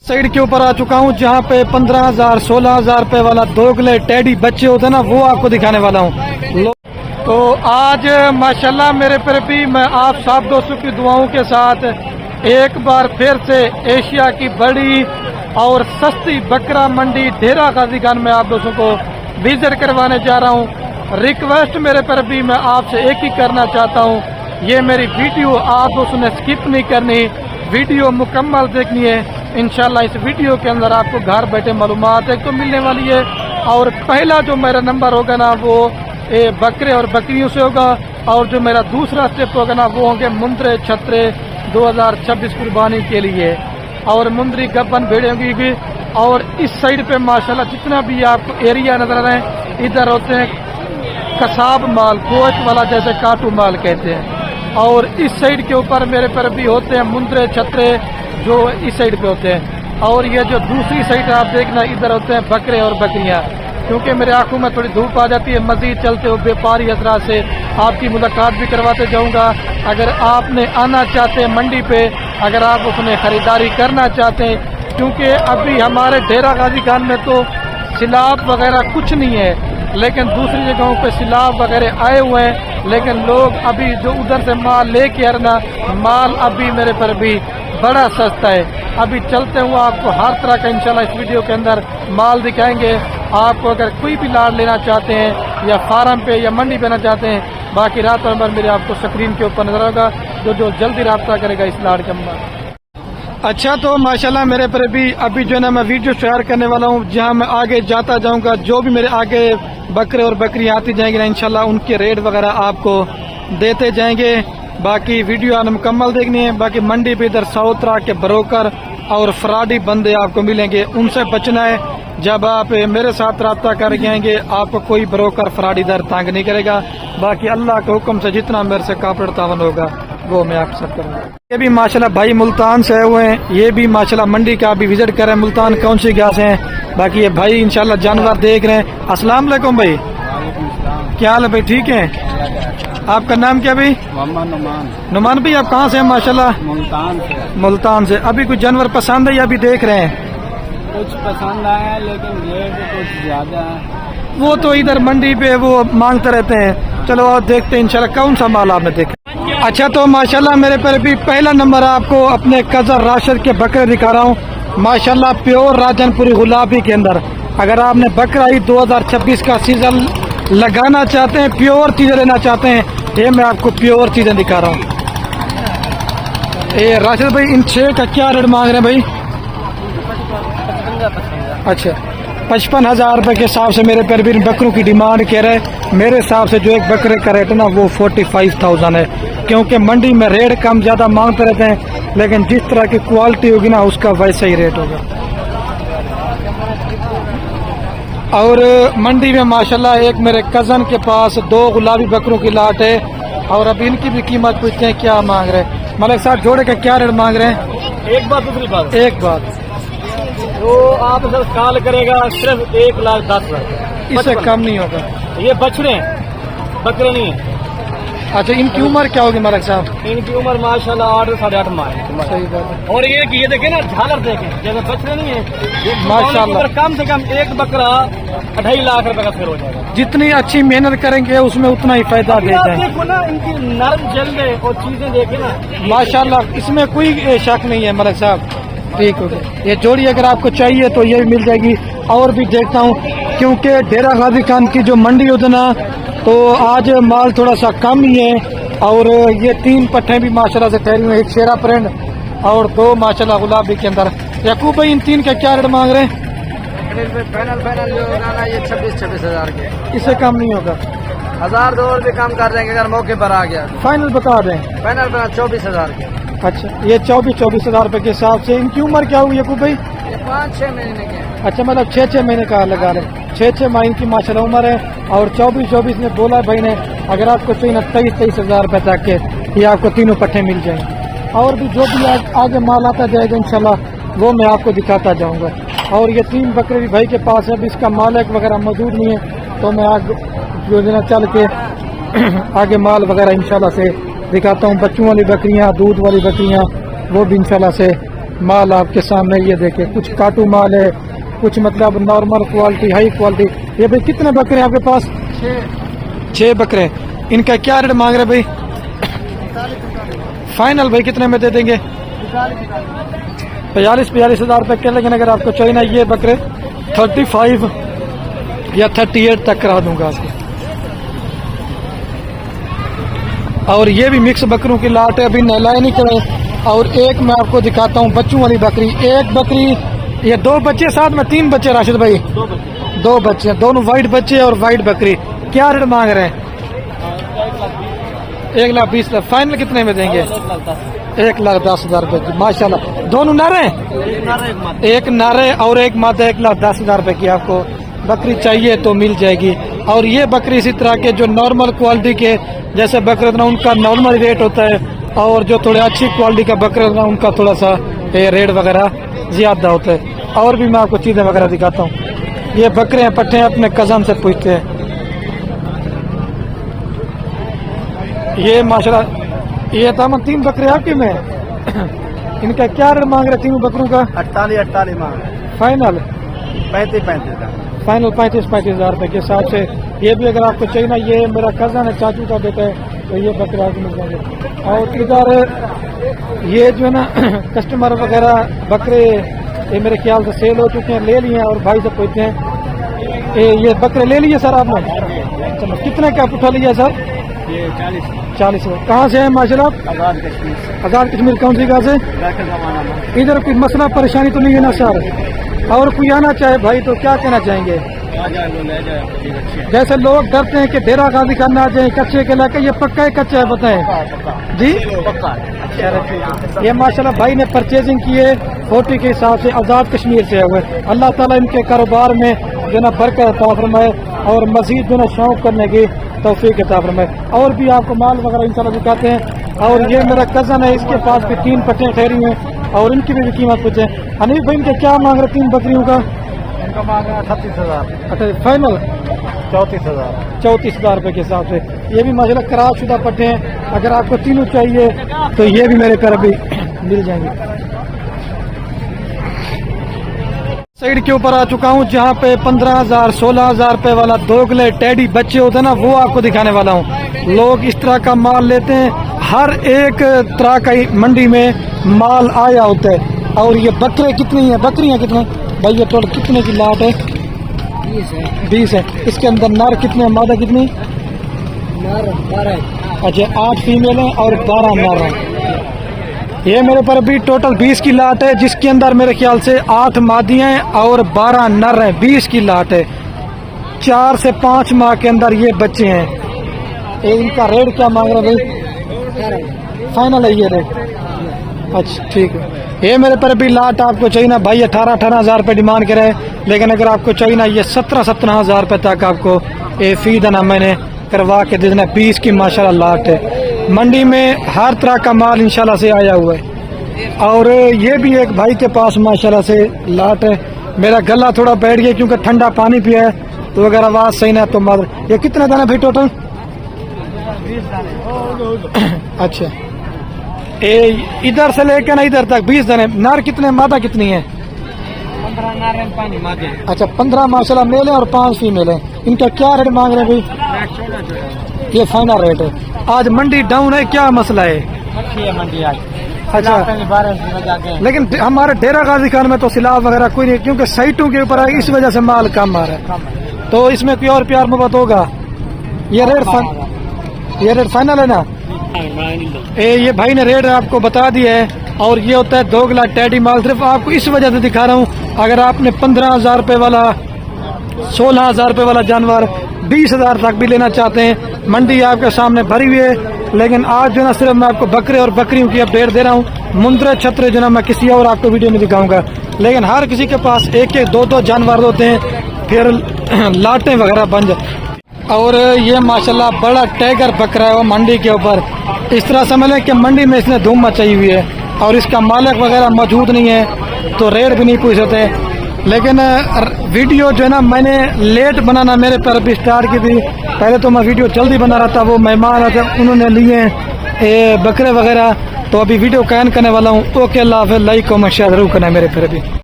Side के ऊपर आ चुका हूँ जहाँ पे 15,000 16,000 रुपए वाला दोगले टेडी बच्चे होते हैं ना, वो आपको दिखाने वाला हूँ। तो आज माशाल्लाह मेरे पर भी मैं आप सब दोस्तों की दुआओं के साथ एक बार फिर से एशिया की बड़ी और सस्ती बकरा मंडी डेरा गाजी खान में आप दोस्तों को विजिट करवाने जा रहा हूँ। रिक्वेस्ट मेरे पर भी मैं आपसे एक ही करना चाहता हूँ, ये मेरी वीडियो आप दोस्तों ने स्किप नहीं करनी, वीडियो मुकम्मल देखनी है। इंशाल्लाह इस वीडियो के अंदर आपको घर बैठे मालूमात एक तो मिलने वाली है, और पहला जो मेरा नंबर होगा ना वो बकरे और बकरियों से होगा, और जो मेरा दूसरा स्टेप होगा ना वो होंगे मुंद्रे छतरे 2026 कुर्बानी के लिए, और मुंद्री गब्बन भेड़े होंगी। और इस साइड पे माशाल्लाह जितना भी आपको एरिया नजर आ रहे हैं, इधर होते हैं कसाब माल, गोश्त वाला जैसे काटू माल कहते हैं, और इस साइड के ऊपर मेरे पर भी होते हैं मुंद्रे छतरे जो इस साइड पे होते हैं, और ये जो दूसरी साइड आप देखना इधर होते हैं बकरे और बकरियां। क्योंकि मेरे आंखों में थोड़ी धूप आ जाती है, मजीद चलते हुए व्यापारी हजरात से आपकी मुलाकात भी करवाते जाऊंगा। अगर आपने आना चाहते हैं मंडी पे, अगर आप उसमें खरीदारी करना चाहते हैं, क्योंकि अभी हमारे डेरा गाजी खान में तो सिलाब वगैरह कुछ नहीं है, लेकिन दूसरी जगहों पे सिलाब वगैरह आए हुए हैं, लेकिन लोग अभी जो उधर से माल लेके आ रहे ना, माल अभी मेरे पर भी बड़ा सस्ता है। अभी चलते हुए आपको हर तरह का इंशाल्लाह इस वीडियो के अंदर माल दिखाएंगे। आपको अगर कोई भी लाड लेना चाहते हैं या फार्म पे या मंडी पे ना चाहते हैं, बाकी रात नंबर मेरे आपको स्क्रीन के ऊपर नजर आएगा, जो जल्दी रब्ता करेगा इस लाड के अंदर। अच्छा, तो माशाल्लाह मेरे पर भी अभी जो है ना मैं वीडियो शेयर करने वाला हूँ, जहाँ मैं आगे जाता जाऊँगा, जो भी मेरे आगे बकरे और बकरियाँ आती जाएंगी ना इंशाल्लाह उनके रेट वगैरह आपको देते जाएंगे। बाकी वीडियो आने मुकम्मल देखनी है। बाकी मंडी पे इधर 100 तरह के ब्रोकर और फ्रॉडी बंदे आपको मिलेंगे, उनसे बचना है। जब आप मेरे साथ रब्ता कर जाएंगे आपको कोई ब्रोकर फ्रॉडी दर तंग नहीं करेगा। बाकी अल्लाह के हुक्म से जितना मेरे से कापड़ तावन होगा वो मैं आपके साथ करूँगा। ये भी माशाल्लाह भाई मुल्तान से आए हुए हैं, ये भी माशाल्लाह मंडी का भी विजिट कर रहे हैं। मुल्तान कौन सी गाँव से हैं? बाकी ये भाई इंशाल्लाह जानवर देख रहे हैं। अस्सलाम वालेकुम भाई, क्या हाल है भाई? ठीक है। आपका नाम क्या भाई? मोहम्मद नुमान भाई, आप कहाँ से हैं? माशाल्लाह मुल्तान से। अभी कुछ जानवर पसंद है या अभी देख रहे हैं? कुछ पसंद आया लेकिन रेट कुछ ज्यादा है। वो तो इधर मंडी पे वो मांगते रहते हैं। चलो आप देखते हैं इंशाल्लाह कौन सा माल आपने देखा। अच्छा, तो माशाल्लाह मेरे पर भी पहला नंबर आपको अपने कजर राशिद के बकरे दिखा रहा हूँ। माशाल्लाह प्योर राजनपुरी गुलाबी के अंदर, अगर आपने बकरा ईद 2026 का सीजन लगाना चाहते हैं, प्योर चीजें लेना चाहते हैं, ये मैं आपको प्योर चीजें दिखा रहा हूँ। ये राशिद भाई इन 6 का क्या रेट मांग रहे हैं भाई? अच्छा, 55,000 रुपए के हिसाब से मेरे पर भी बकरों की डिमांड कह रहे हैं। मेरे हिसाब से जो एक बकरे का रेट है ना वो 45,000 है, क्योंकि मंडी में रेट कम ज्यादा मांगते रहते हैं, लेकिन जिस तरह की क्वालिटी होगी ना उसका वैसा ही रेट होगा। और मंडी में माशाल्लाह एक मेरे कजन के पास 2 गुलाबी बकरों की लाट है, और अब इनकी भी कीमत पूछते हैं क्या मांग रहे हैं। मलिक साहब जोड़े का क्या रेट मांग रहे हैं? एक बात दूसरी बात, एक बात तो आप सर कॉल करेगा सिर्फ 1,10,000, इससे कम नहीं होगा। ये बछड़े बकरे नहीं है। अच्छा, इनकी उम्र क्या होगी मलिक साहब? इनकी उम्र माशाल्लाह 8 से 8.5 माह है। सही बात है। और ये देखे ना झालर देखे, जैसे बछड़े नहीं है ये माशाल्लाह। कम से कम एक बकरा 2.5 लाख रुपए का फिर हो जाएगा। जितनी अच्छी मेहनत करेंगे उसमें उतना ही फायदा देते हैं। देखो ना इनकी नर्म जल्दे और चीजें देखे ना माशाल्लाह, इसमें कोई शक नहीं है मलिक साहब। ठीक हो गया। ये जोड़ी अगर आपको चाहिए तो ये भी मिल जाएगी। और भी देखता हूँ, क्योंकि डेरा गाजी खान की जो मंडी होती ना, तो आज माल थोड़ा सा कम ही है। और ये 3 पट्टे भी माशाल्लाह से ठहरी हुई, एक शेरा प्रिंट और 2 माशाल्लाह गुलाबी के अंदर। याकूब भाई इन 3 का क्या रेट मांग रहे हैं? फाइनल जो होगा ना ये 26 हजार के, इससे कम नहीं होगा। 1000 2 और भी कम कर देंगे अगर मौके पर आ गया। फाइनल बता दें। फाइनल 24,000 के। अच्छा, ये 24,000 रुपए के हिसाब से। इनकी उम्र क्या हुई याकूब भाई? 5-6 महीने के। अच्छा, मतलब 6-6 महीने का लगा रहे। 6-6 महीने की माशाल्लाह उम्र है। और 24 में बोला भाई ने अगर आपको चाहिए ना 23,000 रुपए तक के, ये आपको तीनों पट्टे मिल जाएंगे। और भी जो भी आगे माल आता जाएगा इंशाल्लाह वो मैं आपको दिखाता जाऊंगा। और ये 3 बकरे भी भाई के पास है, अभी इसका मालिक वगैरह मौजूद नहीं है, तो मैं आगे योजना चल के आगे माल वगैरह इंशाल्लाह से दिखाता हूँ। बच्चों वाली बकरियाँ, दूध वाली बकरियाँ, वो भी इंशाल्लाह से माल आपके सामने ये देखे, कुछ काटू माल है, कुछ मतलब नॉर्मल क्वालिटी, हाई क्वालिटी। ये भाई कितने बकरे हैं आपके पास? 6 बकरे हैं। इनका क्या रेट मांग रहे भाई? फाइनल भाई कितने में दे देंगे? 45 हज़ार रुपये के। लेकिन अगर आपको चाहिए ना ये बकरे 35 या 38 तक करा दूंगा आपको। और ये भी मिक्स बकरों की लाट है, अभी नहलाए नहीं करे। और एक मैं आपको दिखाता हूँ बच्चों वाली बकरी। एक बकरी, ये 2 बच्चे साथ में 3 बच्चे राशिद भाई? 2 बच्चे, दोनों वाइट बच्चे और वाइट बकरी। क्या रेट मांग रहे हैं? 1,20,000। फाइनल कितने में देंगे? 1,10,000 रुपए की। माशाल्लाह दोनों नारे, एक नारे और एक मादा। 1,10,000 रुपए की आपको बकरी चाहिए तो मिल जाएगी। और ये बकरी इसी तरह के जो नॉर्मल क्वालिटी के जैसे बकरे ना उनका नॉर्मल रेट होता है, और जो थोड़े अच्छी क्वालिटी का बकरे ना उनका थोड़ा सा रेट वगैरह ज्यादा होता है। और भी मैं आपको चीजें वगैरह दिखाता हूँ। ये बकरे हैं पट्टे अपने कजन से पूछते हैं। ये माशाल्लाह ये तमाम 3 बकरे आपके में इनका क्या रेट मांग रहे 3 बकरों का? 48 मांग। फाइनल 35 फाइनल 35 हज़ार रुपए के हिसाब से। ये भी अगर आपको चाहिए ना, ये मेरा कजन है, चाचू का बेटा है, तो ये बकरे आपको मिल जाएंगे। और इधर ये जो है ना कस्टमर वगैरह बकरे ये मेरे ख्याल से सेल हो चुके हैं, ले लिए हैं। और भाई से पूछते हैं ये बकरे ले लिए सर आपने? चलो कितने का उठा लिया सर? ये 40। कहाँ से है माशाल्लाह? आजाद कश्मीर। कौन सी जगह से? इधर कोई मसला परेशानी तो नहीं है ना सर? और कोई आना चाहे भाई तो क्या कहना चाहेंगे? जैसे लोग डरते हैं कि डेरा गाजी खाना आ जाए कच्चे के लाके, ये पक्का है कच्चा है बताएं जी? ये माशाल्लाह भाई ने परचेजिंग की है 40 के हिसाब से, आजाद कश्मीर से हुए। अल्लाह ताला इनके कारोबार में जो ना बरकत अता फरमाए और मजीद जो ना शौक करने की तौफीक अता फरमाए। और भी आपको माल वगैरह इंशाल्लाह दिखाते हैं। और ये मेरा कजन है, इसके पास भी 3 पट्टियाँ ठहरी हैं और इनकी भी कीमत पूछे। हनीफ भाई इनके क्या मांग रहे 3 बकरियों का? इनका मांग रहा 38,000। अच्छा फाइनल 34,000 रुपए के हिसाब से। ये भी माशाल्लाह खराब शुदा पट्टे हैं। अगर आपको तीनों चाहिए तो ये भी मेरे पर अभी मिल जाएंगे। साइड के ऊपर आ चुका हूँ जहाँ पे 15,000 16,000 रुपए वाला दोगले टेडी बच्चे होते हैं ना, वो आपको दिखाने वाला हूँ। लोग इस तरह का माल लेते हैं, हर एक तरह का मंडी में माल आया होता है। और ये बकरे कितनी है, बकरियाँ कितने भाई? ये टोटल कितने की लाट है? 20 है। इसके अंदर नर कितने, मादा कितनी? 12। अच्छा 8 फीमेल हैं और 12 नर हैं। ये मेरे पर अभी टोटल 20 की लाट है, जिसके अंदर मेरे ख्याल से 8 मादियाँ हैं और 12 नर हैं। 20 की लाट है। 4 से 5 माह के अंदर ये बच्चे हैं। इनका रेट क्या मांग रहे भाई? फाइनल है ये रेट? अच्छा ठीक है। ये मेरे पर अभी लाट आपको चाहिए ना भाई 18 हज़ार रुपये डिमांड करे। लेकिन अगर आपको चाहिए ना ये 17 हज़ार रुपये तक आपको ये फी देना मैंने करवा के दे देना। 20 की माशाल्लाह लाट है। मंडी में हर तरह का माल इंशाल्लाह से आया हुआ है। और ये भी एक भाई के पास माशाल्लाह से लाट है। मेरा गला थोड़ा बैठ गया क्योंकि ठंडा पानी पिया है, तो अगर आवाज़ सही ना तो मार। ये कितने दाने भाई टोटल? 20 दाने। अच्छा इधर से लेकर ना इधर तक 20 दाने। नार कितने, मादा कितनी है? 15 नारियल पानी मादे। अच्छा 15 माशाल्लाह मेल हैं और 5 फीमेल हैं। इनका क्या रेट मांग रहे हैं भाई? ये फाइनल रेट है। आज मंडी डाउन है, क्या मसला है? मंडी आज अच्छा 12 लेकिन हमारे डेरा गाजी खान में तो सिलाब वगैरह कोई नहीं, क्योंकि साइटों के ऊपर है, इस वजह से माल कम आ रहा है। तो इसमें कोई और प्यार मोहब्बत होगा? ये रेट फाइनल है ना? ये भाई ने रेट आपको बता दिया है। और ये होता है दोगला टेडी माल। सिर्फ आपको इस वजह से दिखा रहा हूँ, अगर आपने 15,000 रुपये वाला 16,000 रुपये वाला जानवर 20,000 तक भी लेना चाहते हैं, मंडी आपके सामने भरी हुई है। लेकिन आज जो ना सिर्फ मैं आपको बकरे और बकरियों की अपडेट दे रहा हूँ। मुंद्रे छतरे जो ना मैं किसी और आपको वीडियो में दिखाऊंगा। लेकिन हर किसी के पास 1-1 2-2 जानवर होते हैं, फिर लाटें वगैरह बन जाए। और ये माशाल्लाह बड़ा टैगर बकरा है वो मंडी के ऊपर। इस तरह समझ लें कि मंडी में इसने धूम मचाई हुई है और इसका मालिक वगैरह मौजूद नहीं है, तो रेट भी नहीं पूछ सकते। लेकिन वीडियो जो है ना मैंने लेट बनाना मेरे पर भी स्टार्ट की थी। पहले तो मैं वीडियो जल्दी बना रहा था, वो मेहमान आते उन्होंने लिए बकरे वगैरह, तो अभी वीडियो कैन करने वाला हूँ। ओके, अल्लाह हाफ़िज़, लाइक कमेंट शेयर जरूर करना है मेरे फिर भी।